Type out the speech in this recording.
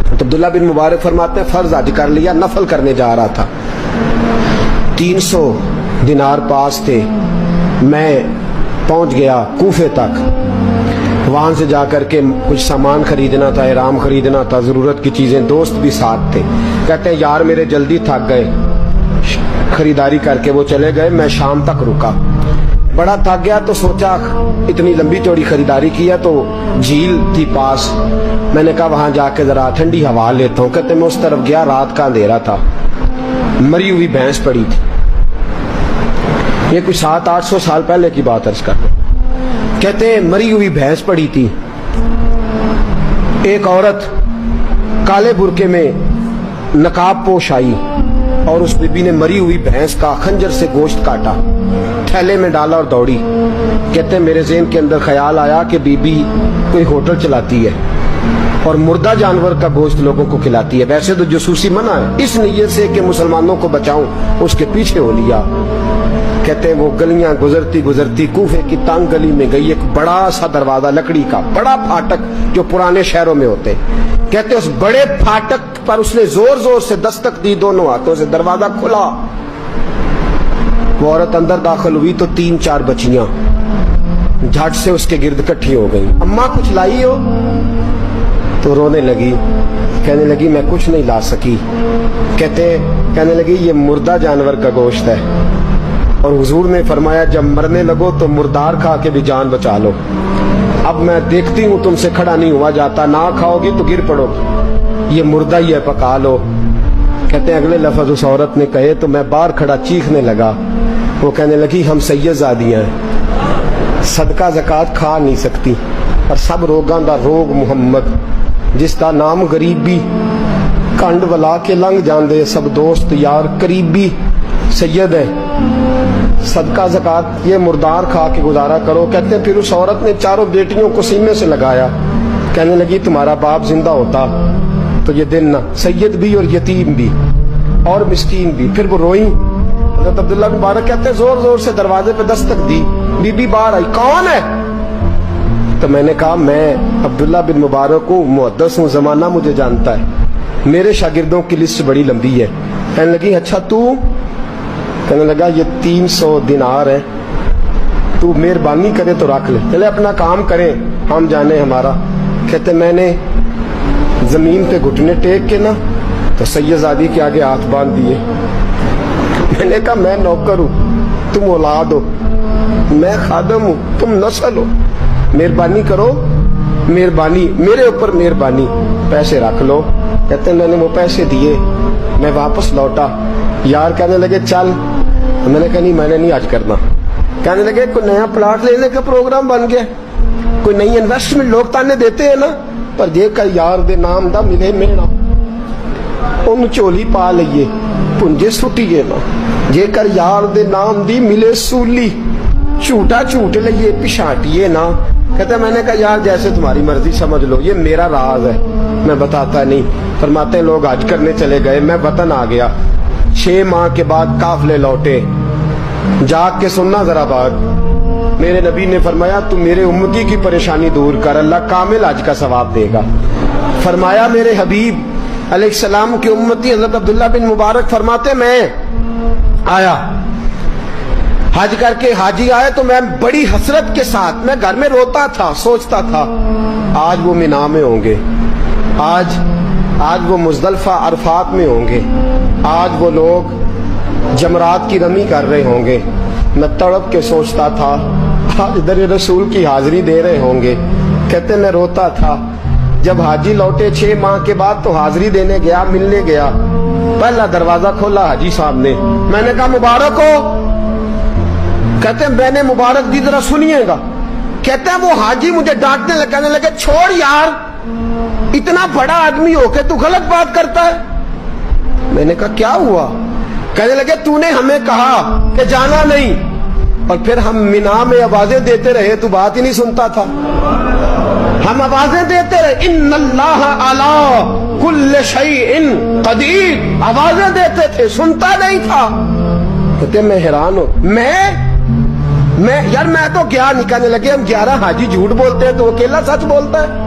تو عبداللہ بن مبارک فرماتے ہیں فرض حج کر لیا, نفل کرنے جا رہا تھا, 300 دینار پاس تھے, میں پہنچ گیا کوفے تک, وہاں سے جا کر کے کچھ سامان خریدنا تھا, احرام خریدنا تھا, ضرورت کی چیزیں, دوست بھی ساتھ تھے. کہتے ہیں یار میرے جلدی تھک گئے, خریداری کر کے وہ چلے گئے, میں شام تک رکا, بڑا تھک گیا تو سوچا اتنی لمبی چوڑی خریداری کی ہے تو جھیل تھی پاس, میں نے کہا وہاں جا کے ذرا ٹھنڈی ہوا لیتا ہوں. کہتے میں اس طرف گیا, رات کا اندھیرا تھا, مری ہوئی بھینس پڑی تھی, یہ کچھ 700-800 سال پہلے کی بات عرض کر رہا ہوں. کہتے ہیں مری ہوئی بھینس پڑی تھی, ایک عورت کالے برقعے میں نقاب پوش آئی اور اس بی بی نے مری ہوئی بھینس کا خنجر سے گوشت کاٹا, تھیلے میں ڈالا اور دوڑی. کہتے ہیں میرے ذہن کے اندر خیال آیا کہ بی بی کوئی ہوٹل چلاتی ہے اور مردہ جانور کا گوشت لوگوں کو کھلاتی ہے, ویسے تو جاسوسی منع ہے, اس نیت سے کہ مسلمانوں کو بچاؤں اس کے پیچھے ہو لیا. کہتے ہیں وہ گلیاں گزرتی گزرتی کوفے کی تنگ گلی میں گئی, ایک بڑا سا دروازہ لکڑی کا, بڑا پھاٹک جو پرانے شہروں میں ہوتے. کہتے ہیں اس بڑے پھاٹک پر اس نے زور زور سے دستک دی, دونوں ہاتھوں سے دروازہ کھلا, وہ عورت اندر داخل ہوئی تو 3-4 بچیاں جھٹ سے اس کے گرد اکٹھی ہو گئی. اماں کچھ لائی ہو؟ تو رونے لگی, کہنے لگی میں کچھ نہیں لا سکی. کہنے لگی یہ مردہ جانور کا گوشت ہے, اور حضور نے فرمایا جب مرنے لگو تو مردار کھا کے بھی جان بچا لو. اب میں دیکھتی ہوں تم سے کھڑا نہیں ہوا جاتا, نہ کھاؤ گی تو گر پڑو گی, یہ مردہ ہی ہے پکا لو. کہتے ہیں اگلے لفظ اس عورت نے کہے تو میں باہر کھڑا چیخنے لگا. وہ کہنے لگی ہم سید زادیاں ہیں, صدقہ زکات کھا نہیں سکتی, پر سب روگاں دا روگ محمد, جس دا نام غریبی, کنڈ ولا کے لنگ جاندے سب دوست یار قریبی, سید ہے, صدقہ زکات یہ مردار کھا کے گزارا کرو. کہتے ہیں پھر اس عورت نے 4 بیٹیوں کو سینے سے لگایا, کہنے لگی تمہارا باپ زندہ ہوتا تو یہ دن نہ, سید بھی اور یتیم بھی اور مسکین بھی. پھر وہ روئیں. حضرت عبداللہ بن مبارک کہتے ہیں زور زور سے دروازے پہ دستک دی, بی بی باہر آئی, کون ہے؟ تو میں نے کہا میں عبداللہ بن مبارک ہوں, محدث ہوں, زمانہ مجھے جانتا ہے, میرے شاگردوں کی لسٹ بڑی لمبی ہے. کہنے لگی اچھا تو؟ کہنے لگا یہ 300 دینار ہے, تو مہربانی کرے تو رکھ لے, چلے اپنا کام کریں ہم جانے ہمارا. کہتے میں نے زمین پہ گھٹنے ٹیک کے نا تو سید زادی کے آگے ہاتھ باندھ دیے. میں نے کہا میں نوکر ہوں, تم اولاد ہو, میں خادم ہوں, تم نسل ہو, مہربانی کرو, مہربانی میرے اوپر مہربانی, پیسے رکھ لو. کہتے میں نے وہ پیسے دیے, میں واپس لوٹا. یار کہنے لگے چل, میں نے کہا نہیں میں نے نہیں آج کرنا. کہنے لگے کوئی نیا پلاٹ لینے کا پروگرام بن گیا, کوئی نئی انویسٹمنٹ, لوگ تانے دیتے ہیں نا, پر جے کا یار دے نام دا ملے مینا, ان چولی پا لئیے پنجے سٹیے نا, جے کر یار دے نام دی ملے سولی, جھوٹا جھوٹ لئیے پچھاٹیے نا. کہتے ہیں میں نے کہا یار جیسے تمہاری مرضی سمجھ لو, یہ میرا راز ہے میں بتاتا نہیں. فرماتے ہیں لوگ حج کرنے چلے گئے, میں وطن آ گیا. 6 ماہ کے بعد قافلے لوٹے, جاگ کے سننا ذرا بات, میرے نبی نے فرمایا تو میرے امتی کی پریشانی دور کر, اللہ کامل حج کا ثواب دے گا. فرمایا میرے حبیب علیہ السلام کی امتی حضرت عبداللہ بن مبارک فرماتے میں آیا حج کر کے, حاجی آئے تو میں بڑی حسرت کے ساتھ, میں گھر میں روتا تھا, سوچتا تھا آج وہ مینا میں ہوں گے, آج وہ مزدلفہ عرفات میں ہوں گے, آج وہ لوگ جمرات کی رمی کر رہے ہوں گے. میں تڑپ کے سوچتا تھا آج در رسول کی حاضری دے رہے ہوں گے. کہتے میں روتا تھا. جب حاجی لوٹے 6 ماہ کے بعد تو حاضری دینے گیا, ملنے گیا, پہلا دروازہ کھولا حاجی صاحب نے, میں نے کہا مبارک ہو. کہتے ہیں میں نے مبارک دی, ذرا سنیے گا. کہتے ہیں وہ حاجی مجھے ڈانٹنے لگے, کہنے لگے چھوڑ یار, اتنا بڑا آدمی ہو کے تو غلط بات کرتا ہے. میں نے کہا کیا ہوا؟ کہنے لگے تو نے ہمیں کہا کہ جانا نہیں, اور پھر ہم مینا میں آوازیں دیتے رہے, تو بات ہی نہیں سنتا تھا. ہم آوازیں دیتے رہے ان اللہ علی کل شیء قدیر, آوازیں دیتے تھے, سنتا نہیں تھا. کہتے میں حیران ہوں, میں یار میں تو گیا نہیں. کہنے لگے ہم 11 حاجی جھوٹ بولتے ہیں تو اکیلا سچ بولتا ہے.